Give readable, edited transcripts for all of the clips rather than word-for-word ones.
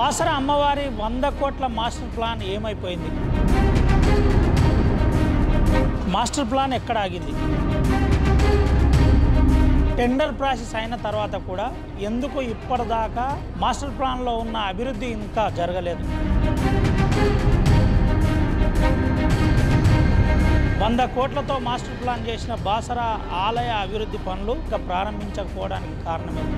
బాసర అమ్మవారి 100 కోట్ల master plan ఏమైపోయింది? మాస్టర్ ప్లాన్ ఎక్కడ ఆగింది? టెండర్ ప్రాసెస్ అయిన తర్వాత కూడా ఎందుకు ఇప్పటిదాకా మాస్టర్ ప్లాన్లో ఉన్న అభివృద్ధి ఇంకా జరగలేదు? 100 కోట్లతో మాస్టర్ ప్లాన్ చేసిన బాసర ఆలయ అభివృద్ధి పనులు ఇంకా ప్రారంభించకపోవడానికి కారణమేంటి?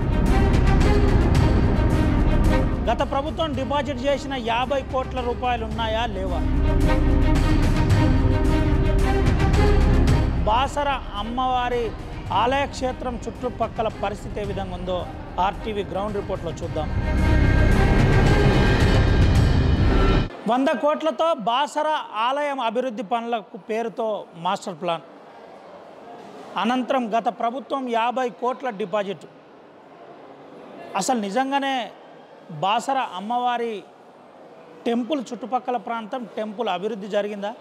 గత ప్రభుత్వం డిపాజిట్ చేసిన 50 కోట్ల రూపాయలు ఉన్నాయా లేవా? బాసర అమ్మవారి ఆలయ క్షేత్రం చుట్టుపక్కల పరిస్థితి ఏ విధంగా ఉందో ఆర్టీవీ గ్రౌండ్ రిపోర్ట్లో చూద్దాం. 100 కోట్లతో బాసర ఆలయం అభివృద్ధి పనులకు పేరుతో మాస్టర్ ప్లాన్, అనంతరం గత ప్రభుత్వం 50 కోట్ల డిపాజిట్. అసలు నిజంగానే బాసర అమ్మవారి టెంపుల్ చుట్టుపక్కల ప్రాంతం టెంపుల్ అభివృద్ధి జరిగిందా?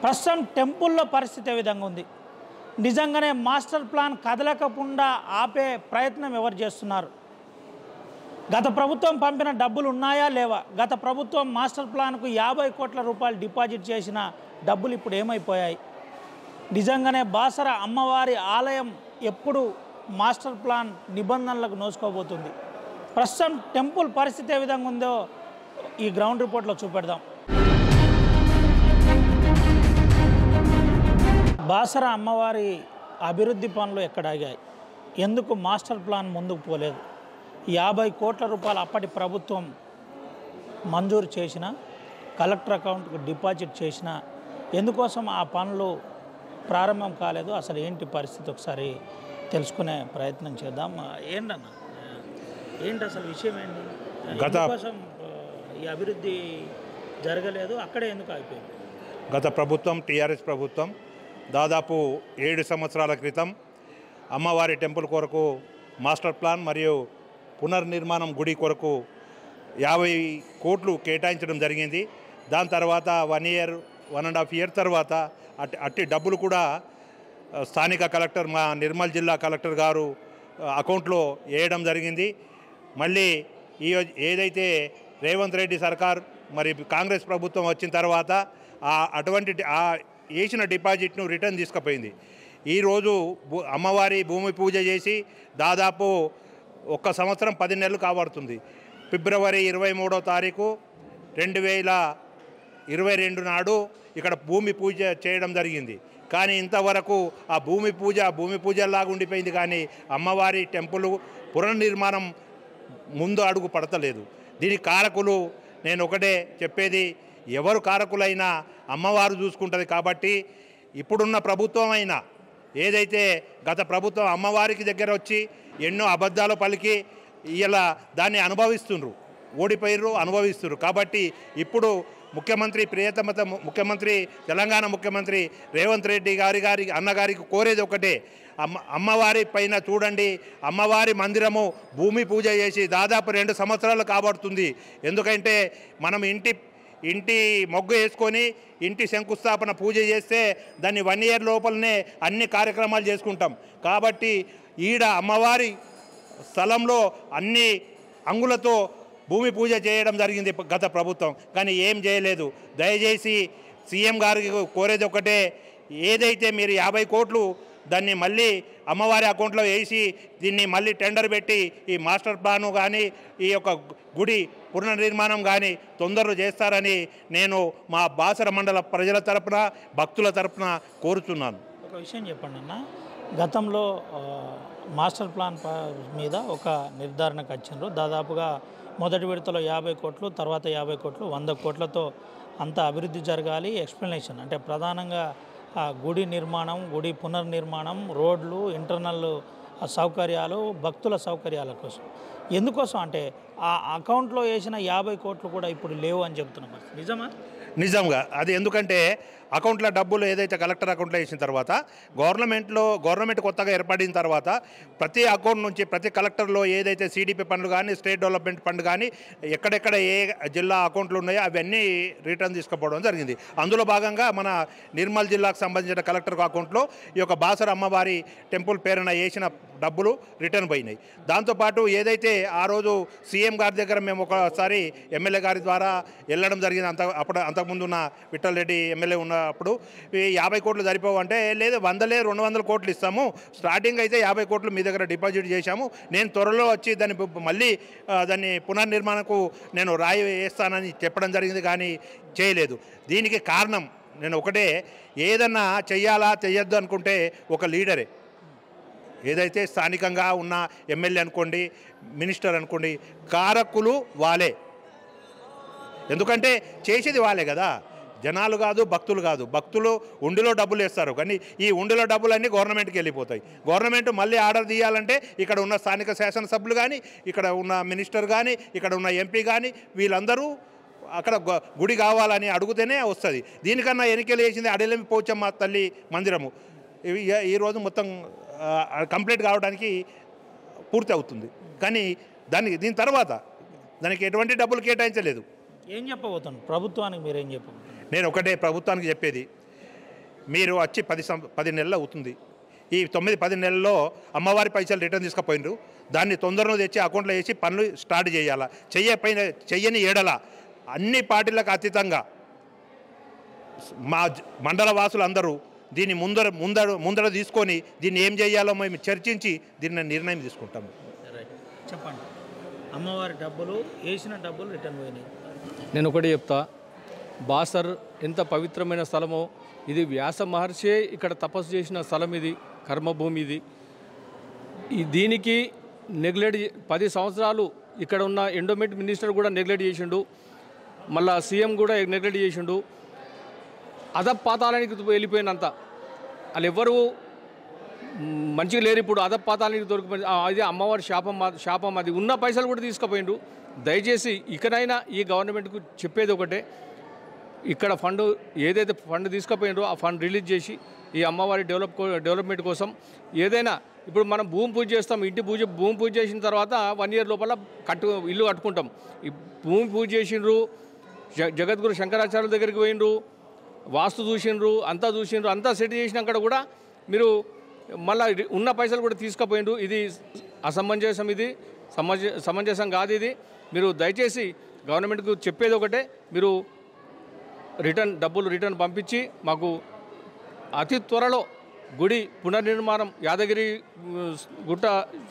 ప్రస్తుతం టెంపుల్లో పరిస్థితి ఏ విధంగా ఉంది? నిజంగానే మాస్టర్ ప్లాన్ కదలకుండా ఆపే ప్రయత్నం ఎవరు చేస్తున్నారు? గత ప్రభుత్వం పంపిన డబ్బులు ఉన్నాయా లేవా? గత ప్రభుత్వం మాస్టర్ ప్లాన్కు 50 కోట్ల రూపాయలు డిపాజిట్ చేసిన డబ్బులు ఇప్పుడు ఏమైపోయాయి? నిజంగానే బాసర అమ్మవారి ఆలయం ఎప్పుడు మాస్టర్ ప్లాన్ నిబంధనలకు నోచుకోబోతుంది? ప్రస్తుతం టెంపుల్ పరిస్థితి ఏ విధంగా ఉందో ఈ గ్రౌండ్ రిపోర్ట్లో చూపెడదాం. బాసర అమ్మవారి అభివృద్ధి పనులు ఎక్కడ ఆగాయి? ఎందుకు మాస్టర్ ప్లాన్ ముందుకు పోలేదు? 50 కోట్ల రూపాయలు అప్పటి ప్రభుత్వం మంజూరు చేసిన, కలెక్టర్ అకౌంట్కు డిపాజిట్ చేసిన, ఎందుకోసం ఆ పనులు ప్రారంభం కాలేదు? అసలు ఏంటి పరిస్థితి ఒకసారి తెలుసుకునే ప్రయత్నం చేద్దాం. ఏంటి అసలు విషయం ఏంటి? కోసం ఈ అభివృద్ధి జరగలేదు, అక్కడే ఎందుకు అయిపోయింది? గత ప్రభుత్వం టీఆర్ఎస్ ప్రభుత్వం దాదాపు 7 సంవత్సరాల క్రితం అమ్మవారి టెంపుల్ కొరకు మాస్టర్ ప్లాన్ మరియు పునర్నిర్మాణం గుడి కొరకు 50 కోట్లు కేటాయించడం జరిగింది. దాని తర్వాత 1 ఇయర్ 1.5 ఇయర్ తర్వాత అట్టి డబ్బులు కూడా స్థానిక కలెక్టర్, మా నిర్మల్ జిల్లా కలెక్టర్ గారు అకౌంట్లో వేయడం జరిగింది. మళ్ళీ ఏదైతే రేవంత్ రెడ్డి సర్కార్ మరి కాంగ్రెస్ ప్రభుత్వం వచ్చిన తర్వాత అటువంటి వేసిన డిపాజిట్ను రిటర్న్ తీసుకుపోయింది. ఈరోజు అమ్మవారి భూమి పూజ చేసి దాదాపు 1 సంవత్సరం 10 నెలలు కాబడుతుంది. ఫిబ్రవరి 23వ తారీఖు 2022 నాడు ఇక్కడ భూమి పూజ చేయడం జరిగింది. కానీ ఇంతవరకు ఆ భూమి పూజలాగా ఉండిపోయింది. కానీ అమ్మవారి టెంపుల్ పునర్నిర్మాణం ముందు అడుగు పడతలేదు. దీనికి కారకులు నేను ఒకటే చెప్పేది, ఎవరు కారకులైనా అమ్మవారు చూసుకుంటుంది. కాబట్టి ఇప్పుడున్న ప్రభుత్వం అయినా ఏదైతే గత ప్రభుత్వం అమ్మవారికి దగ్గర వచ్చి ఎన్నో అబద్ధాలు పలికి ఇలా దాన్ని అనుభవిస్తున్నారు, ఓడిపోయారు, అనుభవిస్తున్నారు. కాబట్టి ఇప్పుడు ముఖ్యమంత్రి తెలంగాణ ముఖ్యమంత్రి రేవంత్ రెడ్డి గారి అన్నగారికి కోరేది ఒకటే, అమ్మవారి పైన చూడండి, అమ్మవారి మందిరము భూమి పూజ చేసి దాదాపు 2 సంవత్సరాలు కాబడుతుంది. ఎందుకంటే మనం ఇంటి మొగ్గు వేసుకొని ఇంటి శంకుస్థాపన పూజ చేస్తే దాన్ని 1 ఇయర్ లోపలనే అన్ని కార్యక్రమాలు చేసుకుంటాం. కాబట్టి ఈడ అమ్మవారి స్థలంలో అన్ని అంగులతో భూమి పూజ చేయడం జరిగింది గత ప్రభుత్వం, కానీ ఏం చేయలేదు. దయచేసి సీఎం గారికి కోరేది ఒకటే, ఏదైతే మీరు 50 కోట్లు దాన్ని మళ్ళీ అమ్మవారి అకౌంట్లో వేసి దీన్ని మళ్ళీ టెండర్ పెట్టి ఈ మాస్టర్ ప్లాను కానీ ఈ యొక్క గుడి పునర్నిర్మాణం కానీ తొందరలో చేస్తారని నేను మా బాసర మండల ప్రజల తరపున, భక్తుల తరపున కోరుతున్నాను. ఒక విషయం చెప్పండి అన్న, గతంలో మాస్టర్ ప్లాన్ మీద ఒక నిర్ధారణకు వచ్చిండ్రు. దాదాపుగా మొదటి విడతలో 50 కోట్లు, తర్వాత 50 కోట్లు, 100 కోట్లతో అంత అభివృద్ధి జరగాలి. ఎక్స్ప్లెనేషన్ అంటే ప్రధానంగా గుడి నిర్మాణం, గుడి పునర్నిర్మాణం, రోడ్లు, ఇంటర్నల్ సౌకర్యాలు, భక్తుల సౌకర్యాల కోసం. ఎందుకోసం అంటే ఆ అకౌంట్లో వేసిన 50 కోట్లు కూడా ఇప్పుడు లేవు అని చెప్తున్నారు. నిజమా? నిజంగా అది ఎందుకంటే అకౌంట్లో డబ్బులు ఏదైతే కలెక్టర్ అకౌంట్లో వేసిన తర్వాత గవర్నమెంట్ కొత్తగా ఏర్పడిన తర్వాత ప్రతి అకౌంట్ నుంచి ప్రతి కలెక్టర్లో ఏదైతే సిడిపి ఫండ్లు కానీ స్టేట్ డెవలప్మెంట్ ఫండ్ కానీ ఎక్కడెక్కడ ఏ జిల్లా అకౌంట్లు ఉన్నాయో అవన్నీ రిటర్న్ తీసుకుపోవడం జరిగింది. అందులో భాగంగా మన నిర్మల్ జిల్లాకు సంబంధించిన కలెక్టర్ అకౌంట్లో ఈ యొక్క బాసర అమ్మవారి టెంపుల్ పేరున వేసిన డబ్బులు రిటర్న్ పోయినాయి. దాంతోపాటు ఏదైతే ఆ రోజు సీఎం గారి దగ్గర మేము ఒకసారి ఎమ్మెల్యే గారి ద్వారా వెళ్ళడం జరిగింది. అంతకుముందు ఉన్న విఠల్ రెడ్డి ఎమ్మెల్యే ఉన్నప్పుడు 50 కోట్లు సరిపోవు అంటే, లేదు 100 లేదు 200 కోట్లు ఇస్తాము, స్టార్టింగ్ అయితే 50 కోట్లు మీ దగ్గర డిపాజిట్ చేశాము, నేను త్వరలో వచ్చి దాన్ని పునర్నిర్మాణకు నేను రాయి వేస్తానని చెప్పడం జరిగింది, కానీ చేయలేదు. దీనికి కారణం నేను ఒకటే, ఏదన్నా చెయ్యాలా చెయ్యొద్దు అనుకుంటే ఒక లీడరే, ఏదైతే స్థానికంగా ఉన్న ఎమ్మెల్యే అనుకోండి, మినిస్టర్ అనుకోండి, కారకులు వాళ్ళే. ఎందుకంటే చేసేది వాళ్ళే కదా, జనాలు కాదు, భక్తులు కాదు. భక్తులు ఉండిలో డబ్బులు వేస్తారు, కానీ ఈ ఉండిలో డబ్బులన్నీ గవర్నమెంట్కి వెళ్ళిపోతాయి. గవర్నమెంట్ మళ్ళీ ఆర్డర్ తీయాలంటే ఇక్కడ ఉన్న స్థానిక శాసనసభ్యులు కానీ, ఇక్కడ ఉన్న మినిస్టర్ కానీ, ఇక్కడ ఉన్న ఎంపీ కానీ వీళ్ళందరూ అక్కడ గుడి కావాలని అడిగితేనే వస్తుంది. దీనికన్నా ఎన్నికలు వేసింది అడలేమి పోచమ్మ తల్లి మందిరము. ఈరోజు మొత్తం కంప్లీట్ కావడానికి పూర్తి అవుతుంది, కానీ దీని తర్వాత దానికి ఎటువంటి డబ్బులు కేటాయించలేదు. ఏం చెప్పబోతున్నాను ప్రభుత్వానికి, మీరేం చెప్పబోతున్నారు? నేను ఒకటే ప్రభుత్వానికి చెప్పేది, మీరు వచ్చి 10 నెలలు అవుతుంది. ఈ 9-10 నెలల్లో అమ్మవారి పైసలు రిటర్న్ తీసుకుపోయినరు. దాన్ని తొందరలో తెచ్చి అకౌంట్లో వేసి పనులు స్టార్ట్ చేయాలా. చెయ్యని ఏడల అన్ని పార్టీలకు అతీతంగా మా మండల వాసులందరూ దీన్ని ముందర తీసుకొని దీన్ని ఏం చేయాలో మేము చర్చించి దీన్ని నిర్ణయం తీసుకుంటాము. చెప్పండి. అమ్మవారి డబ్బులు వేసిన డబ్బులు రిటర్న్ పోయినాయి. నేను ఒకటి చెప్తా, బాసర్ ఎంత పవిత్రమైన స్థలమో, ఇది వ్యాస మహర్షే ఇక్కడ తపస్సు చేసిన స్థలం, ఇది కర్మభూమి. దీనికి నెగ్లెక్ట్ 10 సంవత్సరాలు ఇక్కడ ఉన్న ఎండోమెంట్ మినిస్టర్ కూడా నెగ్లెక్ట్ చేసిండు, మళ్ళా సీఎం కూడా నెగ్లెక్ట్ చేసిండు. అధపాతాళానికి వెళ్ళిపోయినంత వాళ్ళు ఎవ్వరూ మంచిగా లేరు. ఇప్పుడు అధపాతాళానికి దొరికిపోయింది. అది అమ్మవారి శాపం. అది ఉన్న పైసలు కూడా తీసుకుపోయిండు. దయచేసి ఇకనైనా ఈ గవర్నమెంట్కు చెప్పేది ఒకటే, ఇక్కడ ఏదైతే ఫండ్ తీసుకుపోయిండ్రో ఆ ఫండ్ రిలీజ్ చేసి ఈ అమ్మవారి డెవలప్మెంట్ కోసం ఏదైనా, ఇప్పుడు మనం భూమి పూజ చేస్తాం, భూమి పూజ చేసిన తర్వాత 1 ఇయర్ లోపల ఇల్లు కట్టుకుంటాం. ఈ భూమి పూజ చేసిండ్రు, జగద్గురు శంకరాచార్యుల దగ్గరికి పోయిండ్రు, వాస్తు చూసిండ్రు, అంతా సెట్ చేసినాక కూడా మీరు మళ్ళీ ఉన్న పైసలు కూడా తీసుకుపోయిండ్రు. ఇది అసమంజసం, ఇది సమంజసం కాదు. ఇది మీరు దయచేసి గవర్నమెంట్కు చెప్పేది ఒకటే, మీరు డబ్బులు రిటర్న్ పంపించి మాకు అతి త్వరలో గుడి పునర్నిర్మాణం యాదగిరి గుట్ట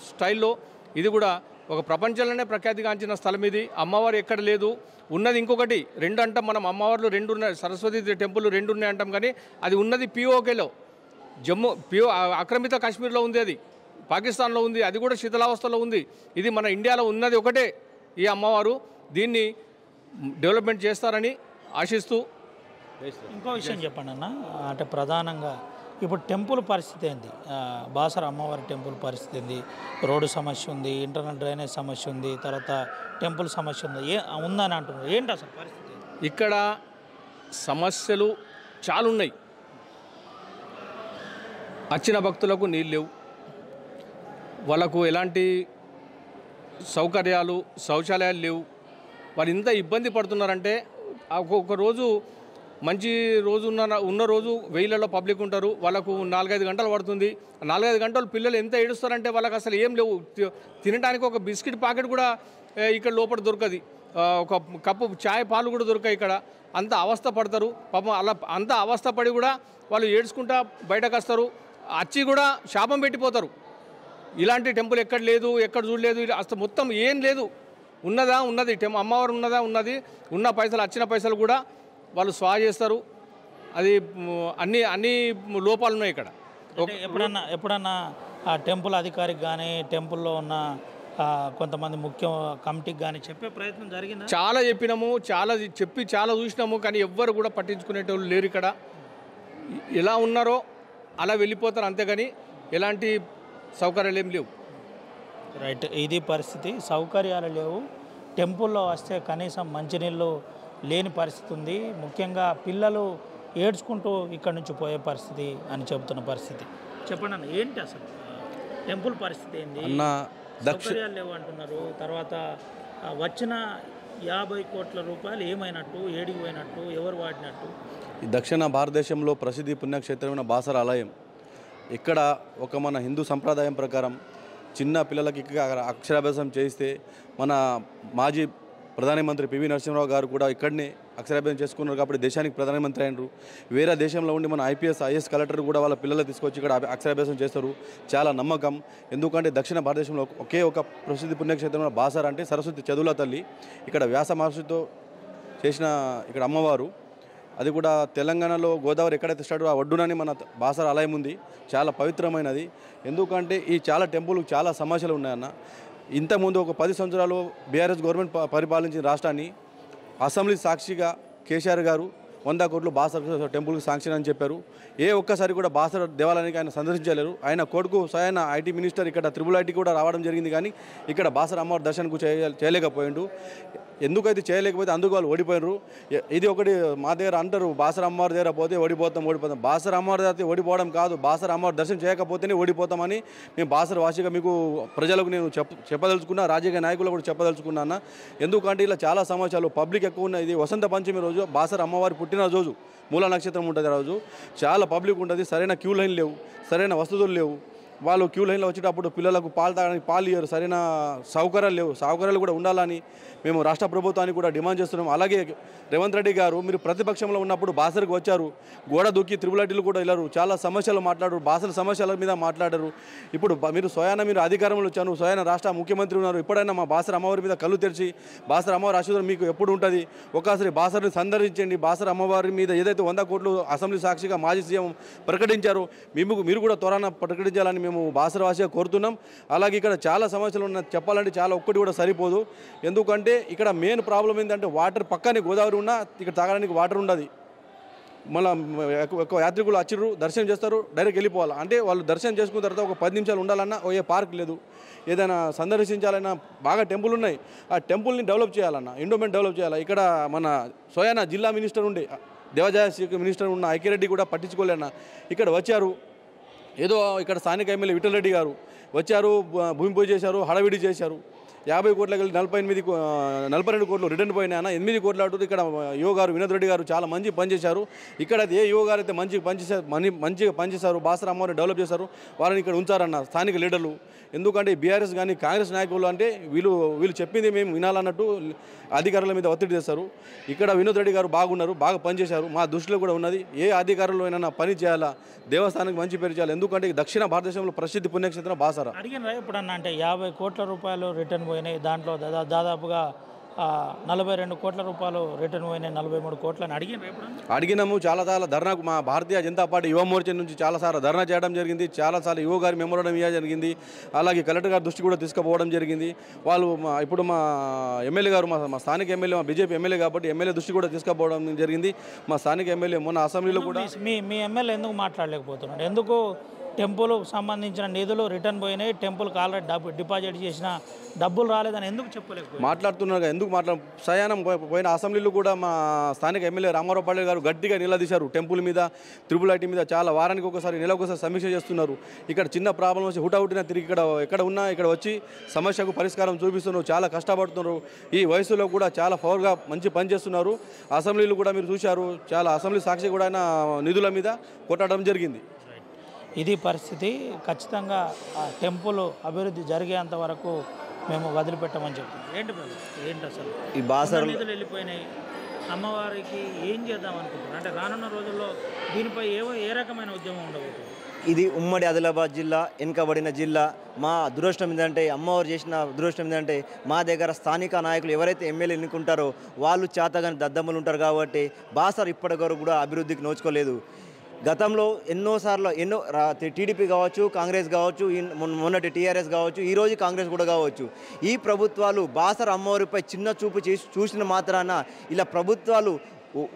స్టైల్లో, ఇది కూడా ఒక ప్రపంచంలోనే ప్రఖ్యాతిగాంచిన స్థలం. ఇది అమ్మవారు ఎక్కడ లేదు, ఉన్నది ఇంకొకటి 2 అంటాం మనం. అమ్మవార్లు 2 ఉన్నాయి, సరస్వతి టెంపుల్ 2 ఉన్నాయి అంటాం, కానీ అది ఉన్నది పిఓకేలో, ఆక్రమిత కాశ్మీర్లో ఉంది, అది పాకిస్తాన్లో ఉంది, అది కూడా శిథిలావస్థలో ఉంది. ఇది మన ఇండియాలో ఉన్నది ఒకటే ఈ అమ్మవారు. దీన్ని డెవలప్మెంట్ చేస్తారని ఆశిస్తూ. ఇంకో విషయం చెప్పండి అన్న, అంటే ప్రధానంగా ఇప్పుడు టెంపుల్ పరిస్థితి ఏంది? బాసర అమ్మవారి టెంపుల్ పరిస్థితి ఏంది? రోడ్డు సమస్య ఉంది, ఇంటర్నల్ డ్రైనేజ్ సమస్య ఉంది, తర్వాత టెంపుల్ సమస్య ఉంది, ఉందని అంటున్నారు. ఏంటి అసలు పరిస్థితి? ఇక్కడ సమస్యలు చాలా ఉన్నాయి. వచ్చిన భక్తులకు నీళ్ళు లేవు, వాళ్ళకు ఎలాంటి సౌకర్యాలు, శౌచాలయాలు లేవు. వాళ్ళు ఇంత ఇబ్బంది పడుతున్నారంటే, ఒక్కొక్క రోజు మంచి రోజు ఉన్న రోజు 1000లలో పబ్లిక్ ఉంటారు, వాళ్ళకు 4-5 గంటలు పడుతుంది. 4-5 గంటలు పిల్లలు ఎంత ఏడుస్తారంటే వాళ్ళకి అసలు ఏం లేవు. తినడానికి ఒక బిస్కెట్ ప్యాకెట్ కూడా ఇక్కడ లోపల దొరకదు, ఒక కప్పు చాయ్ పాలు కూడా దొరకాయి ఇక్కడ. అంత అవస్థ పడతారు పాపం. అలా అంత అవస్థ పడి కూడా వాళ్ళు ఏడ్చుకుంటా బయటకు వస్తారు, వచ్చి కూడా శాపం పెట్టిపోతారు. ఇలాంటి టెంపుల్ ఎక్కడ లేదు, ఎక్కడ చూడలేదు, అసలు మొత్తం ఏం లేదు. ఉన్నది అమ్మవారు ఉన్నది, ఉన్న పైసలు, వచ్చిన పైసలు కూడా వాళ్ళు స్వా చేస్తారు. అది అన్ని లోపాలు ఉన్నాయి ఇక్కడ. ఎప్పుడన్నా ఆ టెంపుల్ అధికారికి కానీ, టెంపుల్లో ఉన్న కొంతమంది ముఖ్య కమిటీకి కానీ చెప్పే ప్రయత్నం జరిగింది. చాలా చెప్పినాము, చాలా చూసినాము, కానీ ఎవ్వరు కూడా పట్టించుకునేటోళ్ళు లేరు ఇక్కడ. ఎలా ఉన్నారో అలా వెళ్ళిపోతారు, అంతేగాని ఎలాంటి సౌకర్యాలు ఏం లేవు. రైట్, ఇది పరిస్థితి. సౌకర్యాలు లేవు. టెంపుల్లో వస్తే కనీసం మంచినీళ్ళు లేని పరిస్థితి ఉంది. ముఖ్యంగా పిల్లలు ఏడ్చుకుంటూ ఇక్కడి నుంచి పోయే పరిస్థితి అని చెబుతున్న పరిస్థితి. చెప్పండి అన్న, ఏంటి అసలు టెంపుల్ పరిస్థితి ఏంది? సౌకర్యాలు లేవు అంటున్నారు. తర్వాత వచ్చిన 50 కోట్ల రూపాయలు ఏమైనట్టు, ఏడికి పోయినట్టు, ఎవరు వాడినట్టు? ఈ దక్షిణ భారతదేశంలో ప్రసిద్ధి పుణ్యక్షేత్రమైన బాసర ఆలయం. ఇక్కడ ఒక మన హిందూ సంప్రదాయం ప్రకారం చిన్న పిల్లలకి అక్షరాభ్యాసం చేయిస్తే మన మాజీ ప్రధానమంత్రి పివి నరసింహరావు గారు కూడా ఇక్కడనే అక్షరాభ్యాసం చేసుకున్నారు కాబట్టి దేశానికి ప్రధానమంత్రి అయినరు. వేరే దేశంలో ఉండి మన ఐఏఎస్ కలెక్టర్ కూడా వాళ్ళ పిల్లలు తీసుకొచ్చి ఇక్కడ అక్షరాభ్యాసం చేస్తారు. చాలా నమ్మకం. ఎందుకంటే దక్షిణ భారతదేశంలో ఒకే ఒక ప్రసిద్ధి పుణ్యక్షేత్రం బాసర అంటే సరస్వతి చదువుల తల్లి. ఇక్కడ వ్యాస మహర్షితో చేసిన ఇక్కడ అమ్మవారు. అది కూడా తెలంగాణలో గోదావరి ఎక్కడైతే స్టార్ట్ ఆ ఒడ్డునని మన బాసర ఆలయం ఉంది. చాలా పవిత్రమైనది. ఎందుకంటే ఈ చాలా టెంపుల్ చాలా సమస్యలు ఉన్నాయన్న. ఇంతకుముందు ఒక 10 సంవత్సరాలు బీఆర్ఎస్ గవర్నమెంట్ పరిపాలించిన రాష్ట్రాన్ని అసెంబ్లీ సాక్షిగా కేసీఆర్ గారు 100 కోట్లు బాసర టెంపుల్కి శాంక్షన్ అని చెప్పారు. ఒక్కసారి కూడా బాసర దేవాలయానికి ఆయన సందర్శించలేరు. ఆయన కొడుకు స్వయాన ఐటీ మినిస్టర్ ఇక్కడ IIIT కూడా రావడం జరిగింది, కానీ ఇక్కడ బాసర అమ్మవారి దర్శనకు చేయలేకపోయిండు. ఎందుకైతే చేయలేకపోతే అందుకు వాళ్ళు ఓడిపోయినారు. ఇది ఒకటి మా దగ్గర అంటారు, బాసర అమ్మవారి దగ్గర పోతే ఓడిపోతాం. బాసర అమ్మవారి దగ్గర ఓడిపోవడం కాదు, బాసర అమ్మవారి దర్శనం చేయకపోతేనే ఓడిపోతామని మేము బాసర వాసిగా మీకు ప్రజలకు నేను చెప్పదలుచుకున్నా, రాజకీయ నాయకులు కూడా చెప్పదలుచుకున్నా. ఎందుకంటే ఇలా చాలా సమస్యలు పబ్లిక్ ఎక్కువ ఉన్నాయి. ఇది వసంత పంచమి రోజు బాసర అమ్మవారి పుట్టినరోజు, మూల నక్షత్రం ఉంటుంది ఆ రోజు. చాలా పబ్లిక్ ఉంటుంది. సరైన క్యూ లైన్ లేవు, సరైన వసతులు లేవు. వాళ్ళు క్యూ లైన్లో వచ్చేటప్పుడు పిల్లలకు పాలు తాగడానికి పాలు ఇవ్వరు, సరైన సౌకర్యాలు లేవు. సౌకర్యాలు కూడా ఉండాలని మేము రాష్ట్ర ప్రభుత్వానికి కూడా డిమాండ్ చేస్తున్నాం. అలాగే రేవంత్ రెడ్డి గారు మీరు ప్రతిపక్షంలో ఉన్నప్పుడు బాసరకు వచ్చారు, గోడ దూకి IIITలు కూడా వెళ్ళారు, చాలా సమస్యలు మాట్లాడారు, బాసల సమస్యల మీద మాట్లాడారు. ఇప్పుడు మీరు అధికారంలో వచ్చారు, స్వయాన రాష్ట్ర ముఖ్యమంత్రి ఉన్నారు. ఎప్పుడైనా మా బాసర అమ్మవారి మీద కళ్ళు తెరిచి బాసర అమ్మవారి ఆశీర్వాదం మీకు ఎప్పుడు ఉంటుంది, ఒకసారి బాసరని సందర్శించండి. బాసర అమ్మవారి మీద ఏదైతే 100 కోట్లు అసెంబ్లీ సాక్షిగా మాజీ సీఎం ప్రకటించారో మీరు కూడా త్వరగా ప్రకటించాలని మేము బాసరవాసిగా కోరుతున్నాం. అలాగే ఇక్కడ చాలా సమస్యలు ఉన్నాయి, చెప్పాలంటే చాలా ఒక్కటి కూడా సరిపోదు. ఎందుకంటే ఇక్కడ మెయిన్ ప్రాబ్లం ఏంటంటే వాటర్ పక్కనే గోదావరి ఉన్నా ఇక్కడ తాగడానికి వాటర్ ఉండదు. మళ్ళీ ఎక్కువ యాత్రికులు వచ్చిర్రు, దర్శనం చేస్తారు, డైరెక్ట్ వెళ్ళిపోవాలి. అంటే వాళ్ళు దర్శనం చేసుకున్న తర్వాత ఒక 10 నిమిషాలు ఉండాలన్నా పార్క్ లేదు, ఏదైనా సందర్శించాలన్నా బాగా టెంపుల్ ఉన్నాయి. ఆ టెంపుల్ని డెవలప్ చేయాలన్నా, ఎండోమెంట్ డెవలప్ చేయాలి. ఇక్కడ మన స్వయాన జిల్లా మినిస్టర్ ఉండే దేవాదాయ శాఖ మినిస్టర్ ఉన్న ఐకిరెడ్డి కూడా పట్టించుకోలేనా. ఇక్కడ వచ్చారు, ఏదో ఇక్కడ స్థానిక ఎమ్మెల్యే విఠల్ రెడ్డి గారు వచ్చారు, భూమి పూజ చేశారు, హడావిడి చేశారు. 50 కోట్లకి వెళ్ళి 42 కోట్లు రిటర్న్ పోయినా 8 కోట్లు అంటారు. ఇక్కడ యువ గారు వినోద్ రెడ్డి గారు చాలా మంచి పనిచేశారు. ఇక్కడ ఏ యువ గారు అయితే మంచిగా పనిచేశారు, బాసర అమ్మవారిని డెవలప్ చేశారు, వాళ్ళని ఇక్కడ ఉంచారన్న స్థానిక లీడర్లు. ఎందుకంటే బీఆర్ఎస్ కానీ కాంగ్రెస్ నాయకులు అంటే వీళ్ళు చెప్పింది మేము వినాలన్నట్టు అధికారుల మీద ఒత్తిడి చేస్తారు. ఇక్కడ వినోద్ రెడ్డి గారు బాగున్నారు, బాగా పనిచేశారు. మా దృష్టిలో కూడా ఉన్నది, ఏ అధికారులు అయినా పని చేయాలా, దేవస్థానానికి మంచి పేరు చేయాలి. ఎందుకంటే దక్షిణ భారతదేశంలో ప్రసిద్ధి పుణ్యక్షేత్రం బాసర. అడిగినరా ఎప్పుడన్నా అంటే 50 కోట్ల రూపాయలు రిటర్న్ పోయినాయి, దాంట్లో దాదాపుగా 42 కోట్ల రూపాయలు రిటర్న్ పోయినాయి, 43 కోట్లని అడిగినరా ఎప్పుడన్నా? అడిగినాము. చాలా ధర్నాకు మా భారతీయ జనతా పార్టీ యువ మోర్చా నుంచి చాలాసార్లు ధర్నా చేయడం జరిగింది, చాలాసార్లు యువ గారి మెమోరాండం ఇవ్వడం జరిగింది. అలాగే కలెక్టర్ గారి దృష్టి కూడా తీసుకుపోవడం జరిగింది. వాళ్ళు ఇప్పుడు మా ఎమ్మెల్యే గారు మా స్థానిక ఎమ్మెల్యే, మా బీజేపీ ఎమ్మెల్యే కాబట్టి ఎమ్మెల్యే దృష్టి కూడా తీసుకుపోవడం జరిగింది. మా స్థానిక ఎమ్మెల్యే మొన్న అసెంబ్లీలో కూడా మీ ఎమ్మెల్యే ఎందుకు మాట్లాడలేకపోతున్నాడు? ఎందుకు టెంపుల్కు సంబంధించిన నిధులు రిటర్న్ పోయినాయి, టెంపుల్కి ఆల్రెడీ డిపాజిట్ చేసిన డబ్బులు రాలేదని ఎందుకు చెప్పలేకపోయి మాట్లాడుతున్నారు? ఎందుకు సయానం పోయిన అసెంబ్లీలో కూడా మా స్థానిక ఎమ్మెల్యే రామారావు పాడే గారు గట్టిగా నిలదీశారు. టెంపుల్ మీద IIIT మీద చాలా వారానికి ఒకసారి నెలకొకసారి సమీక్ష చేస్తున్నారు. ఇక్కడ చిన్న ప్రాబ్లం వచ్చి హుటాహుటిన తిరిగి ఎక్కడ ఉన్నా ఇక్కడ వచ్చి సమస్యకు పరిష్కారం చూపిస్తున్నారు. చాలా కష్టపడుతున్నారు. ఈ వయసులో కూడా చాలా పవర్గా మంచి పని చేస్తున్నారు. అసెంబ్లీలు కూడా మీరు చూశారు, చాలా అసెంబ్లీ సాక్షి కూడా ఆయన నిధుల మీద కొట్టడం జరిగింది. ఇది పరిస్థితి. ఖచ్చితంగా ఆ టెంపుల్ అభివృద్ధి జరిగేంత వరకు మేము వదిలిపెట్టమని చెప్తున్నాం. ఏంటి అసలు ఈ బాసర నిధులు వెళ్ళిపోయినాయి, అమ్మవారికి ఏం చేద్దాం అనుకుంటున్నారు? అంటే రానున్న రోజుల్లో దీనిపై ఏ రకమైన ఉద్యమం ఉండబోతుంది? ఇది ఉమ్మడి ఆదిలాబాద్ జిల్లా, వెనుకబడిన జిల్లా. మా దురదృష్టం ఏంటంటే, అమ్మవారు చేసిన దురదృష్టం ఏంటంటే, మా దగ్గర స్థానిక నాయకులు ఎవరైతే ఎమ్మెల్యేలు ఎన్నుకుంటారో వాళ్ళు చేతగాని దద్దమ్మలు ఉంటారు. కాబట్టి బాసర ఇప్పటి వరకు కూడా అభివృద్ధికి నోచుకోలేదు. గతంలో ఎన్నో టీడీపీ కావచ్చు, కాంగ్రెస్ కావచ్చు, మొన్నటి టీఆర్ఎస్ కావచ్చు, ఈరోజు కాంగ్రెస్ కూడా కావచ్చు, ఈ ప్రభుత్వాలు బాసర అమ్మవారిపై చిన్న చూపు చూసిన మాత్రాన ఇలా ప్రభుత్వాలు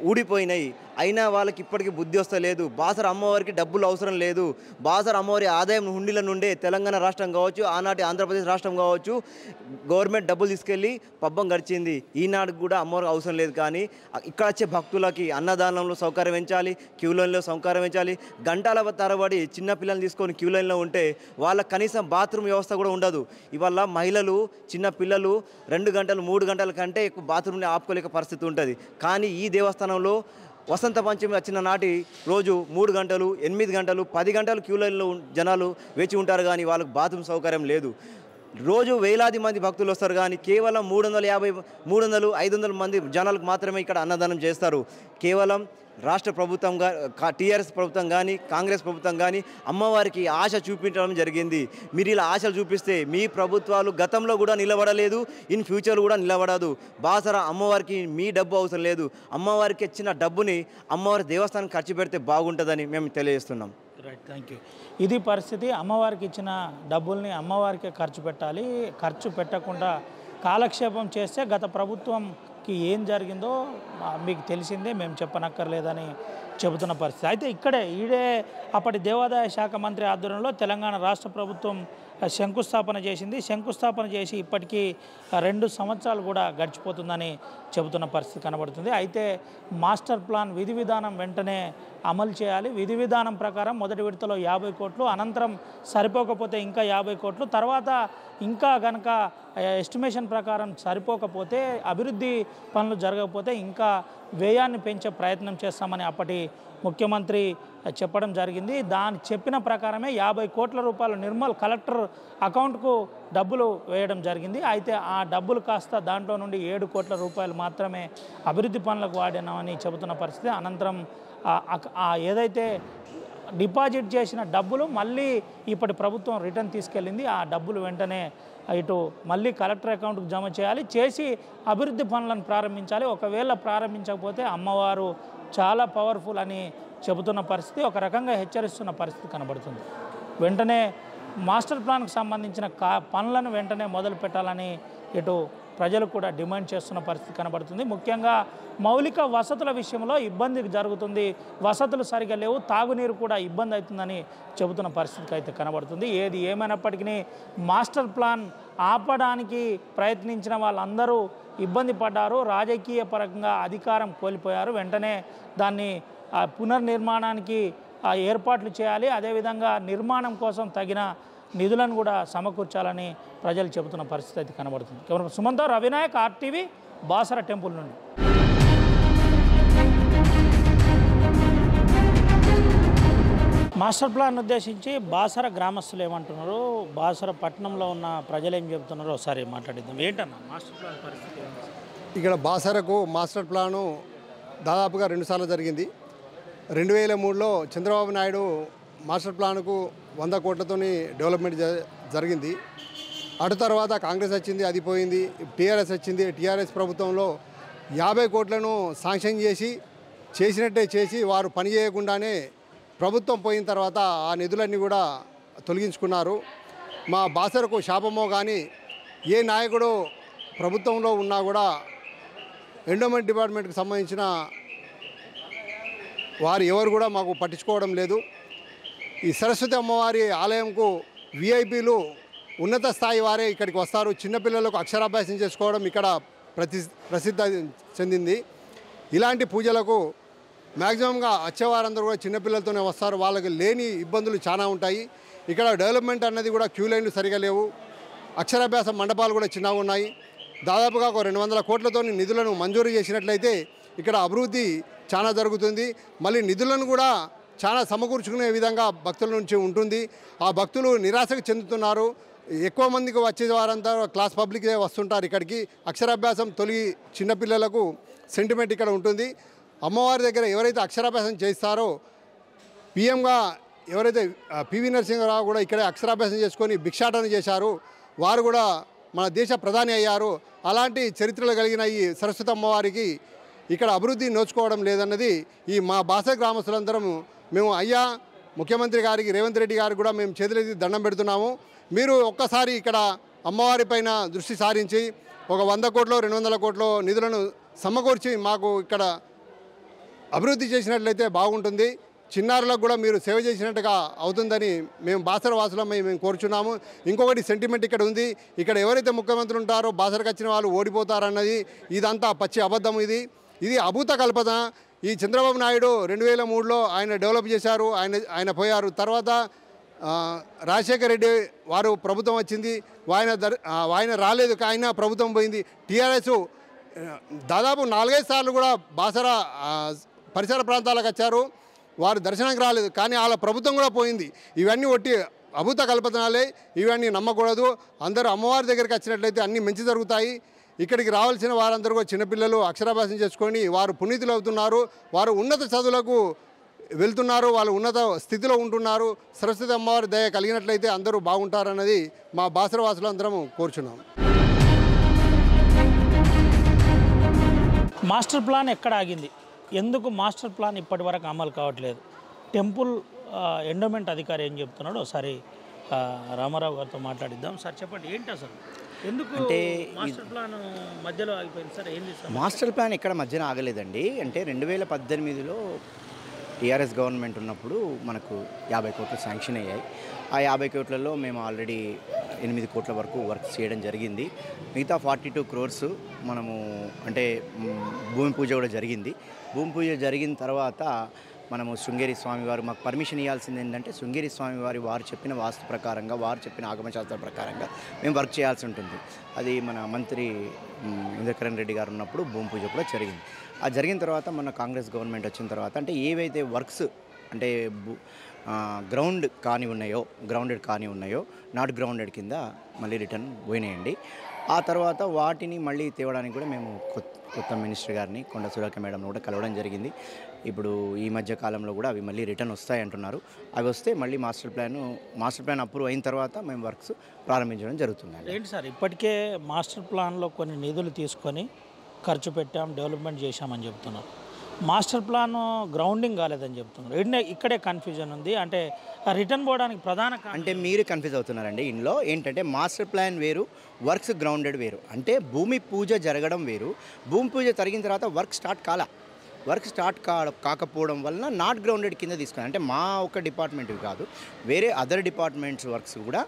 ఊడిపోయినాయి. అయినా వాళ్ళకి ఇప్పటికీ బుద్ధి వస్తలేదు. బాసర అమ్మవారికి డబ్బులు అవసరం లేదు. బాసర అమ్మవారి ఆదాయం హుండీల నుండే తెలంగాణ రాష్ట్రం కావచ్చు, ఆనాటి ఆంధ్రప్రదేశ్ రాష్ట్రం కావచ్చు, గవర్నమెంట్ డబ్బులు తీసుకెళ్ళి పబ్బం గడిచింది. ఈనాటికి కూడా అమ్మవారికి అవసరం లేదు. కానీ ఇక్కడ వచ్చే భక్తులకి అన్నదానంలో సౌకర్యం పెంచాలి, క్యూ లైన్లో సౌకర్యం పెంచాలి. గంటల తరబడి చిన్న పిల్లల్ని తీసుకొని క్యూ లైన్లో ఉంటే వాళ్ళకి కనీసం బాత్రూమ్ వ్యవస్థ కూడా ఉండదు. ఇవాళ మహిళలు, చిన్న పిల్లలు 2 గంటలు 3 గంటల కంటే ఎక్కువ బాత్రూమ్ని ఆపుకోలేక పరిస్థితి ఉంటుంది. కానీ ఈ దేవస్థానంలో వసంత పంచమి వచ్చిన నాటి రోజు 3 గంటలు, 8 గంటలు, 10 గంటలు క్యూ లైన్లో జనాలు వేచి ఉంటారు. కానీ వాళ్ళకు బాత్రూమ్ సౌకర్యం లేదు. రోజు వేలాది మంది భక్తులు వస్తారు. కానీ కేవలం 350, 300, 500 మంది జనాలకు మాత్రమే ఇక్కడ అన్నదానం చేస్తారు. కేవలం రాష్ట్ర ప్రభుత్వం టీఆర్ఎస్ ప్రభుత్వం కానీ, కాంగ్రెస్ ప్రభుత్వం కానీ అమ్మవారికి ఆశ చూపించడం జరిగింది. మీరు ఇలా ఆశలు చూపిస్తే మీ ప్రభుత్వాలు గతంలో కూడా నిలబడలేదు, ఇన్ ఫ్యూచర్ కూడా నిలబడదు. బాసర అమ్మవారికి మీ డబ్బు అవసరం లేదు. అమ్మవారికి ఇచ్చిన డబ్బుని అమ్మవారి దేవస్థానం ఖర్చు పెడితే బాగుంటుందని మేము తెలియజేస్తున్నాం. Right, thank you. ఇది పరిస్థితి. అమ్మవారికి ఇచ్చిన డబ్బుల్ని అమ్మవారికే ఖర్చు పెట్టాలి. ఖర్చు పెట్టకుండా కాలక్షేపం చేస్తే గత ప్రభుత్వంకి ఏం జరిగిందో మీకు తెలిసిందే, మేము చెప్పనక్కర్లేదని చెబుతున్న పరిస్థితి. అయితే ఈడే అప్పటి దేవాదాయ శాఖ మంత్రి ఆధ్వర్యంలో తెలంగాణ రాష్ట్ర ప్రభుత్వం శంకుస్థాపన చేసింది. శంకుస్థాపన చేసి ఇప్పటికీ 2 సంవత్సరాలు కూడా గడిచిపోతుందని చెబుతున్న పరిస్థితి కనబడుతుంది. అయితే మాస్టర్ ప్లాన్ విధి విధానం వెంటనే అమలు చేయాలి. విధి విధానం ప్రకారం మొదటి విడతలో 50 కోట్లు, అనంతరం సరిపోకపోతే ఇంకా 50 కోట్లు, తర్వాత ఇంకా కనుక ఎస్టిమేషన్ ప్రకారం సరిపోకపోతే, అభివృద్ధి పనులు జరగకపోతే ఇంకా వ్యయాన్ని పెంచే ప్రయత్నం చేస్తామని అప్పటి ముఖ్యమంత్రి చెప్పడం జరిగింది. చెప్పిన ప్రకారమే 50 కోట్ల రూపాయలు నిర్మల్ కలెక్టర్ అకౌంట్కు డబ్బులు వేయడం జరిగింది. అయితే ఆ డబ్బులు కాస్త దాంట్లో నుండి 7 కోట్ల రూపాయలు మాత్రమే అభివృద్ధి పనులకు వాడినామని చెబుతున్న పరిస్థితి. అనంతరం ఏదైతే డిపాజిట్ చేసిన డబ్బులు మళ్ళీ ఇప్పటి ప్రభుత్వం రిటర్న్ తీసుకెళ్ళింది. ఆ డబ్బులు వెంటనే ఇటు మళ్ళీ కలెక్టర్ అకౌంట్కు జమ చేసి అభివృద్ధి పనులను ప్రారంభించాలి. ఒకవేళ ప్రారంభించకపోతే అమ్మవారు చాలా పవర్ఫుల్ అని చెబుతున్న పరిస్థితి, ఒక రకంగా హెచ్చరిస్తున్న పరిస్థితి కనబడుతుంది. వెంటనే మాస్టర్ ప్లాన్కు సంబంధించిన పనులను వెంటనే మొదలు పెట్టాలని ఇటు ప్రజలు కూడా డిమాండ్ చేస్తున్న పరిస్థితి కనబడుతుంది. ముఖ్యంగా మౌలిక వసతుల విషయంలో ఇబ్బంది జరుగుతుంది. వసతులు సరిగా లేవు, తాగునీరు కూడా ఇబ్బంది అవుతుందని చెబుతున్న పరిస్థితికి అయితే కనబడుతుంది. ఏది ఏమైనప్పటికీ మాస్టర్ ప్లాన్ ఆపడానికి ప్రయత్నించిన వాళ్ళందరూ ఇబ్బంది పడ్డారు, రాజకీయ పరంగా అధికారం కోల్పోయారు. వెంటనే దాన్ని పునర్నిర్మాణానికి ఏర్పాట్లు చేయాలి. అదేవిధంగా నిర్మాణం కోసం తగిన నిధులను కూడా సమకూర్చాలని ప్రజలు చెబుతున్న పరిస్థితి అయితే కనబడుతుంది. కేవలం సుమంత, రవినాయక్, RTV, బాసర టెంపుల్ నుండి. మాస్టర్ ప్లాన్ ఉద్దేశించి బాసర గ్రామస్తులు ఏమంటున్నారు, బాసర పట్టణంలో ఉన్న ప్రజలు ఏం చెబుతున్నారో ఒకసారి మాట్లాడిద్దాం. ఏంటన్నా మాస్టర్ ప్లాన్ పరిస్థితి? ఇక్కడ బాసరకు మాస్టర్ ప్లాను దాదాపుగా 2 సార్లు జరిగింది. 2003లో చంద్రబాబు నాయుడు మాస్టర్ ప్లాన్కు 100 కోట్లతోని డెవలప్మెంట్ జరిగింది. అటు తర్వాత కాంగ్రెస్ వచ్చింది, అది పోయింది. టీఆర్ఎస్ వచ్చింది. టీఆర్ఎస్ ప్రభుత్వంలో 50 కోట్లను శాంక్షన్ చేసినట్టే చేసి వారు పని చేయకుండానే ప్రభుత్వం పోయిన తర్వాత ఆ నిధులన్నీ కూడా తొలగించుకున్నారు. మా బాసరకు శాపమో కానీ ఏ నాయకుడు ప్రభుత్వంలో ఉన్నా కూడా ఎండోమెంట్ డిపార్ట్మెంట్కి సంబంధించిన వారు ఎవరు కూడా మాకు పట్టించుకోవడం లేదు. ఈ సరస్వతి అమ్మవారి ఆలయంకు విఐపీలు ఉన్నత స్థాయి వారే ఇక్కడికి వస్తారు. చిన్నపిల్లలకు అక్షరాభ్యాసం చేసుకోవడం ఇక్కడ ప్రసిద్ధి చెందింది. ఇలాంటి పూజలకు మ్యాక్సిమంగా వచ్చేవారందరూ కూడా చిన్నపిల్లలతోనే వస్తారు. వాళ్ళకి లేని ఇబ్బందులు చాలా ఉంటాయి. ఇక్కడ డెవలప్మెంట్ అన్నది కూడా క్యూ లైన్లు సరిగా లేవు. అక్షరాభ్యాస మండపాలు కూడా చిన్నగా ఉన్నాయి. దాదాపుగా ఒక 200 కోట్లతో నిధులను మంజూరు చేసినట్లయితే ఇక్కడ అభివృద్ధి చాలా జరుగుతుంది. మళ్ళీ నిధులను కూడా చాలా సమకూర్చుకునే విధంగా భక్తుల నుంచి ఉంటుంది. ఆ భక్తులు నిరాశకు చెందుతున్నారు. ఎక్కువ మందికి వచ్చే వారంతా క్లాస్ పబ్లికే వస్తుంటారు ఇక్కడికి. అక్షరాభ్యాసం తొలగి చిన్నపిల్లలకు సెంటిమెంట్ ఇక్కడ ఉంటుంది. అమ్మవారి దగ్గర ఎవరైతే అక్షరాభ్యాసం చేస్తారో, పిఎంగా ఎవరైతే పివి నరసింహారావు కూడా ఇక్కడే అక్షరాభ్యాసం చేసుకొని భిక్షాటన చేశారు, వారు కూడా మన దేశ ప్రధాని అయ్యారు. అలాంటి చరిత్రలు కలిగిన ఈ సరస్వతి అమ్మవారికి ఇక్కడ అభివృద్ధి నోచుకోవడం లేదన్నది ఈ మా బాసర గ్రామస్తులందరం మేము అయ్యా ముఖ్యమంత్రి గారికి, రేవంత్ రెడ్డి గారికి కూడా మేము చేతులెత్తి దండం పెడుతున్నాము. మీరు ఒక్కసారి ఇక్కడ అమ్మవారి పైన దృష్టి సారించి ఒక 100 కోట్లు 200 కోట్లు నిధులను సమకూర్చి మాకు ఇక్కడ అభివృద్ధి చేసినట్లయితే బాగుంటుంది. చిన్నారులకు కూడా మీరు సేవ చేసినట్టుగా అవుతుందని మేము బాసర వాసులమై మేము కోరుచున్నాము. ఇంకొకటి సెంటిమెంట్ ఇక్కడ ఉంది. ఇక్కడ ఎవరైతే ముఖ్యమంత్రులు ఉంటారో బాసరకు వచ్చిన వాళ్ళు ఓడిపోతారన్నది ఇదంతా పచ్చి అబద్ధం. ఇది అభూత కల్పన. ఈ చంద్రబాబు నాయుడు 2003లో ఆయన డెవలప్ చేశారు, ఆయన పోయారు. తర్వాత రాజశేఖర రెడ్డి వారు ప్రభుత్వం వచ్చింది, ఆయన రాలేదు, ఆయన ప్రభుత్వం పోయింది. టీఆర్ఎస్ దాదాపు 4-5 సార్లు కూడా బాసర పరిసర ప్రాంతాలకు వచ్చారు, వారు దర్శనానికి రాలేదు, కానీ వాళ్ళ ప్రభుత్వం కూడా పోయింది. ఇవన్నీ ఒట్టి అభూత కల్పనాలే, ఇవన్నీ నమ్మకూడదు. అందరూ అమ్మవారి దగ్గరికి వచ్చినట్లయితే అన్నీ మంచి జరుగుతాయి. ఇక్కడికి రావాల్సిన వారందరూ కూడా చిన్నపిల్లలు అక్షరాభ్యాసం చేసుకొని వారు పునీతులు అవుతున్నారు, వారు ఉన్నత చదువులకు వెళ్తున్నారు, వాళ్ళు ఉన్నత స్థితిలో ఉంటున్నారు. సరస్వతి అమ్మవారి దయ కలిగినట్లయితే అందరూ బాగుంటారన్నది మా బాసర వాసులు అందరం కోరుచున్నాం. మాస్టర్ ప్లాన్ ఎక్కడ ఆగింది? ఎందుకు మాస్టర్ ప్లాన్ ఇప్పటి వరకు అమలు కావట్లేదు? టెంపుల్ ఎండోమెంట్ అధికారి ఏం చెప్తున్నాడు ఒకసారి రామారావు గారితో మాట్లాడిద్దాం. సార్ చెప్పండి, ఏంటి అసలు ఎందుకు మాస్టర్ ప్లాన్ మధ్యలో ఆగిపోయింది సార్? ఏంటి సార్ మాస్టర్ ప్లాన్ ఎక్కడ మధ్యన ఆగలేదండి. అంటే 2018లో టీఆర్ఎస్ గవర్నమెంట్ ఉన్నప్పుడు మనకు 50 కోట్లు శాంక్షన్ అయ్యాయి. ఆ 50 కోట్లలో మేము ఆల్రెడీ 8 కోట్ల వరకు వర్క్ చేయడం జరిగింది. మిగతా 42 crores మనము అంటే భూమి పూజ కూడా జరిగింది. భూమి పూజ జరిగిన తర్వాత మనము శృంగేరి స్వామివారు మాకు పర్మిషన్ ఇవ్వాల్సింది ఏంటంటే శృంగేరి స్వామివారి వారు చెప్పిన వాస్తు ప్రకారంగా, వారు చెప్పిన ఆగమశాస్త్ర ప్రకారంగా మేము వర్క్ చేయాల్సి ఉంటుంది. అది మన మంత్రి ఇంద్రకరణ్ రెడ్డి గారు ఉన్నప్పుడు భూమి పూజ కూడా జరిగింది. ఆ జరిగిన తర్వాత మన కాంగ్రెస్ గవర్నమెంట్ వచ్చిన తర్వాత అంటే ఏవైతే వర్క్స్ అంటే గ్రౌండెడ్ కాని ఉన్నాయో నాట్ గ్రౌండెడ్ కింద మళ్ళీ రిటర్న్ పోయినాయండి. ఆ తర్వాత వాటిని మళ్ళీ తేవడానికి కూడా మేము కొత్త మినిస్టర్ గారిని కొండ సురేఖ మేడం కూడా కలవడం జరిగింది. ఇప్పుడు ఈ మధ్య కాలంలో కూడా అవి మళ్ళీ రిటర్న్ వస్తాయి అంటున్నారు. అవి వస్తే మళ్ళీ మాస్టర్ ప్లాన్ అప్రూవ్ అయిన తర్వాత మేము వర్క్స్ ప్రారంభించడం జరుగుతుంది. ఏంటి సార్, ఇప్పటికే మాస్టర్ ప్లాన్లో కొన్ని నిధులు తీసుకొని ఖర్చు పెట్టాం, డెవలప్మెంట్ చేశామని చెప్తున్నారు. మాస్టర్ ప్లాన్ గ్రౌండింగ్ కాలేదని చెప్తున్నారు. ఇక్కడే కన్ఫ్యూజన్ ఉంది. అంటే రిటర్న్ పోవడానికి ప్రధాన అంటే మీరు కన్ఫ్యూజ్ అవుతున్నారండి. ఇందులో ఏంటంటే మాస్టర్ ప్లాన్ వేరు, వర్క్స్ గ్రౌండెడ్ వేరు. అంటే భూమి పూజ జరగడం వేరు. భూమి పూజ జరిగిన తర్వాత వర్క్ స్టార్ట్ కాకపోవడం వలన నాట్ గ్రౌండెడ్ కింద తీసుకుని అంటే మా ఒక డిపార్ట్మెంట్ కాదు, వేరే అదర్ డిపార్ట్మెంట్స్ వర్క్స్ కూడా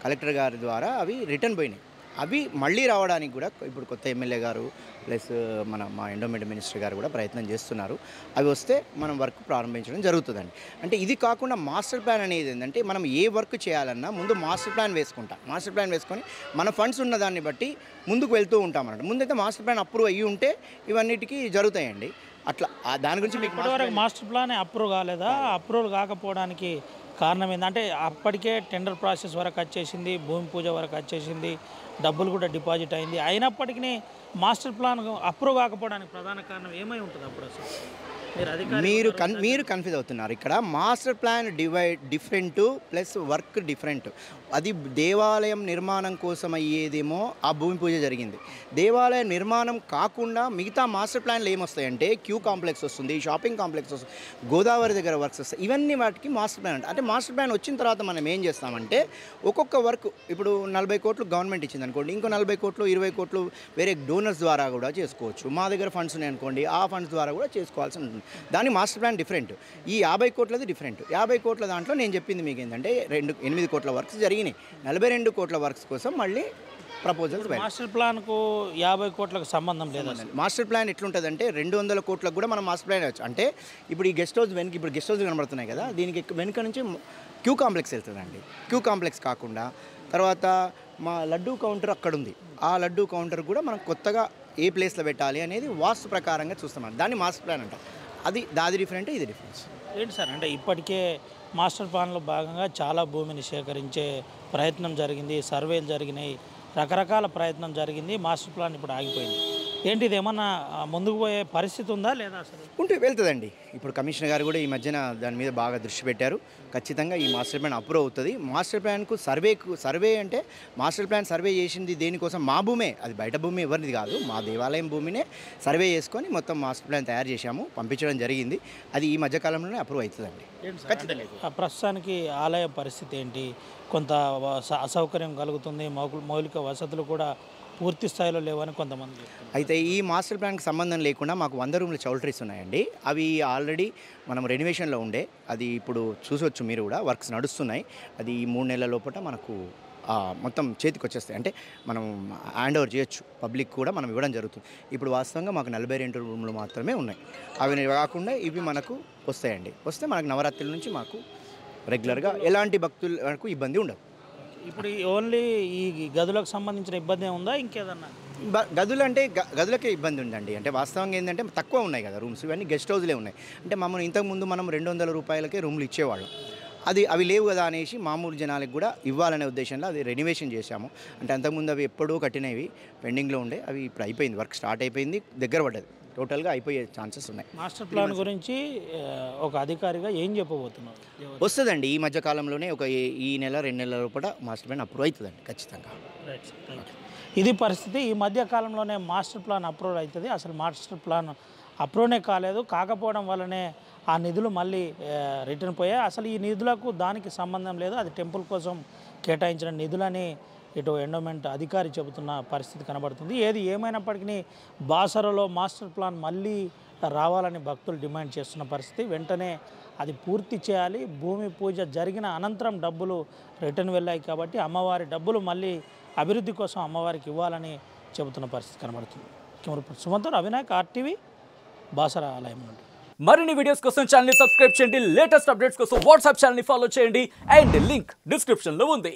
కలెక్టర్ గారి ద్వారా అవి రిటర్న్ పోయినాయి. అవి మళ్ళీ రావడానికి కూడా ఇప్పుడు కొత్త ఎమ్మెల్యే గారు ప్లస్ మా ఎండోమెంట్ మినిస్టర్ గారు కూడా ప్రయత్నం చేస్తున్నారు. అవి వస్తే మనం వర్క్ ప్రారంభించడం జరుగుతుందండి. అంటే ఇది కాకుండా మాస్టర్ ప్లాన్ అనేది ఏంటంటే మనం ఏ వర్క్ చేయాలన్నా ముందు మాస్టర్ ప్లాన్ వేసుకొని మన ఫండ్స్ ఉన్న దాన్ని బట్టి ముందుకు వెళ్తూ ఉంటాం అన్నమాట. ముందైతే మాస్టర్ ప్లాన్ అప్రూవ్ అయ్యి ఉంటే ఇవన్నిటికీ జరుగుతాయండి. అట్లా దాని గురించి మీకు ఇప్పటివరకు మాస్టర్ ప్లాన్ అప్రూవ్ కాలేదా? అప్రూవ్ కాకపోవడానికి కారణం ఏంటంటే అప్పటికే టెండర్ ప్రాసెస్ వరకు వచ్చేసింది, భూమి పూజ వరకు వచ్చేసింది, డబ్బులు కూడా డిపాజిట్ అయింది. అయినప్పటికీ మాస్టర్ ప్లాన్ అప్రూవ్ కాకపోవడానికి ప్రధాన కారణం ఏమై ఉంటుంది? అప్పుడు అసలు మీరు కన్ఫ్యూజ్ అవుతున్నారు. ఇక్కడ master plan different plus work different. అది దేవాలయం నిర్మాణం కోసం అయ్యేదేమో ఆ భూమి పూజ జరిగింది. దేవాలయం నిర్మాణం కాకుండా మిగతా మాస్టర్ ప్లాన్లు ఏమొస్తాయంటే క్యూ కాంప్లెక్స్ వస్తుంది, షాపింగ్ కాంప్లెక్స్ వస్తుంది, గోదావరి దగ్గర వర్క్స్ వస్తాయి. ఇవన్నీ వాటికి మాస్టర్ ప్లాన్ అంటే మాస్టర్ ప్లాన్ వచ్చిన తర్వాత మనం ఏం చేస్తామంటే ఒక్కొక్క వర్క్ ఇప్పుడు 40 కోట్లు గవర్నమెంట్ ఇచ్చింది అనుకోండి, ఇంకో 40 కోట్లు 20 కోట్లు వేరే డోనర్స్ ద్వారా కూడా చేసుకోవచ్చు. మా దగ్గర ఫండ్స్ ఉన్నాయి అనుకోండి, ఆ ఫండ్స్ ద్వారా కూడా చేసుకోవాల్సి ఉంటుంది. దాని మాస్టర్ ప్లాన్ డిఫరెంట్. ఈ 50 కోట్లది డిఫరెంట్. 50 కోట్ల దాంట్లో నేను చెప్పింది మీకు ఏంటంటే 8 కోట్ల వర్క్స్ జరిగినాయి. 42 కోట్ల వర్క్స్ కోసం మళ్ళీ ప్రపోజల్స్. మాస్టర్ ప్లాన్కు 50 కోట్లకు సంబంధం లేదు. మాస్టర్ ప్లాన్ ఎట్లుంటుందంటే 200 కోట్లకు కూడా మనం మాస్టర్ ప్లాన్ వచ్చు. అంటే ఇప్పుడు ఈ గెస్ట్ హౌస్ వెనక ఇప్పుడు గెస్ట్ హౌస్ కనబడుతున్నాయి కదా, దీనికి వెనుక నుంచి క్యూ కాంప్లెక్స్ వెళ్తుందండి. క్యూ కాంప్లెక్స్ కాకుండా తర్వాత మా లడ్డూ కౌంటర్ అక్కడ ఉంది. ఆ లడ్డూ కౌంటర్ కూడా మనం కొత్తగా ఏ ప్లేస్లో పెట్టాలి అనేది వాస్తు ప్రకారంగా చూస్తాం. దాన్ని మాస్టర్ ప్లాన్ అంటాం. దాది డిఫరెంట్, ఇది డిఫరెన్స్. ఏంటి సార్, అంటే ఇప్పటికే మాస్టర్ ప్లాన్లో భాగంగా చాలా భూమిని సేకరించే ప్రయత్నం జరిగింది, సర్వేలు జరిగినాయి, రకరకాల ప్రయత్నం జరిగింది. మాస్టర్ ప్లాన్ ఇప్పుడు ఆగిపోయింది. ఏంటి ఇది ఏమన్నా ముందుకు పోయే పరిస్థితి ఉందా లేదా? అసలు ఉంటే వెళ్తుందండి. ఇప్పుడు కమిషనర్ గారు కూడా ఈ మధ్యన దాని మీద బాగా దృష్టి పెట్టారు. ఖచ్చితంగా ఈ మాస్టర్ ప్లాన్ అప్రూవ్ అవుతుంది. మాస్టర్ ప్లాన్కు సర్వే అంటే మాస్టర్ ప్లాన్ సర్వే చేసింది దేనికోసం? మా భూమే, అది బయట భూమి ఎవరిది కాదు, మా దేవాలయం భూమినే సర్వే చేసుకొని మొత్తం మాస్టర్ ప్లాన్ తయారు చేశాము, పంపించడం జరిగింది. అది ఈ మధ్యకాలంలోనే అప్రూవ్ అవుతుందండి. ప్రస్తుతానికి ఆలయ పరిస్థితి ఏంటి? కొంత అసౌకర్యం కలుగుతుంది, మౌలిక వసతులు కూడా పూర్తి స్థాయిలో లేవని కొంతమంది చెప్తున్నారు. అయితే ఈ మాస్టర్ ప్లాన్కి సంబంధం లేకుండా మాకు 100 రూమ్ల చౌల్ట్రీస్ ఉన్నాయండి. అవి ఆల్రెడీ మనం రెనోవేషన్లో ఉండే, అది ఇప్పుడు చూసొచ్చు మీరు కూడా, వర్క్స్ నడుస్తున్నాయి. అది ఈ 3 నెలల లోపల మనకు మొత్తం చేతికి వచ్చేస్తాయి. అంటే మనం హ్యాండ్ ఓవర్ చేయొచ్చు, పబ్లిక్ కూడా మనం ఇవ్వడం జరుగుతుంది. ఇప్పుడు వాస్తవంగా మాకు 42 రూమ్లు మాత్రమే ఉన్నాయి. అవి కాకుండా ఇవి మనకు వస్తాయండి. వస్తే మనకు నవరాత్రుల నుంచి మాకు రెగ్యులర్గా ఎలాంటి భక్తులకు ఇబ్బంది ఉండదు. ఇప్పుడు ఓన్లీ ఈ గదులకు సంబంధించిన ఇబ్బంది ఉందా, ఇంకేదన్నా? గదులు అంటే గదులకే ఇబ్బంది ఉందండి. అంటే వాస్తవంగా ఏంటంటే తక్కువ ఉన్నాయి కదా రూమ్స్, ఇవన్నీ గెస్ట్ హౌస్లే ఉన్నాయి. అంటే మమ్మల్ని ఇంతకుముందు మనం 200 రూపాయలకే రూమ్లు ఇచ్చేవాళ్ళం. అవి లేవు కదా అనేసి మామూలు జనాలకు కూడా ఇవ్వాలనే ఉద్దేశంలో అది రెనోవేషన్ చేశాము. అంటే అంతకుముందు అవి ఎప్పుడూ కట్టినవి పెండింగ్లో ఉండే, అవి ఇప్పుడు అయిపోయింది, వర్క్ స్టార్ట్ అయిపోయింది, దగ్గర పడ్డది, టోటల్గా అయిపోయే ఛాన్సెస్ ఉన్నాయి. మాస్టర్ ప్లాన్ గురించి ఒక అధికారిగా ఏం చెప్పబోతున్నారు? వస్తుందండి ఈ మధ్య కాలంలోనే, ఒక ఈ నెల 2 నెలల లోపల మాస్టర్ ప్లాన్ అప్రూవ్ అవుతుందండి ఖచ్చితంగా. ఇది పరిస్థితి. ఈ మధ్య కాలంలోనే మాస్టర్ ప్లాన్ అప్రూవ్ అవుతుంది. అసలు మాస్టర్ ప్లాన్ అప్రూవ్నే కాలేదు, కాకపోవడం వల్లనే ఆ నిధులు మళ్ళీ రిటర్న్ పోయాయి. అసలు ఈ నిధులకు దానికి సంబంధం లేదు, అది టెంపుల్ కోసం కేటాయించిన నిధులని ఇటు ఎండోమెంట్ అధికారి చెబుతున్న పరిస్థితి కనబడుతుంది. ఏది ఏమైనప్పటికీ బాసరలో మాస్టర్ ప్లాన్ మళ్ళీ రావాలని భక్తులు డిమాండ్ చేస్తున్న పరిస్థితి. వెంటనే అది పూర్తి చేయాలి. భూమి పూజ జరిగిన అనంతరం డబ్బులు రిటర్న్ వెళ్ళాయి కాబట్టి అమ్మవారి డబ్బులు మళ్ళీ అభివృద్ధి కోసం అమ్మవారికి ఇవ్వాలని చెబుతున్న పరిస్థితి కనబడుతుంది. కెమెరా సుమంత్, అవినాయక్, RTV, బాసర ఆలయం నుండి. మరిన్ని వీడియోస్ కోసం ఛానల్ ని సబ్స్క్రైబ్ చేయండి. లేటెస్ట్ అప్డేట్స్ కోసం వాట్సాప్ ఛానల్ ని ఫాలో చేయండి. అండ్ లింక్ డిస్క్రిప్షన్ లో ఉంది.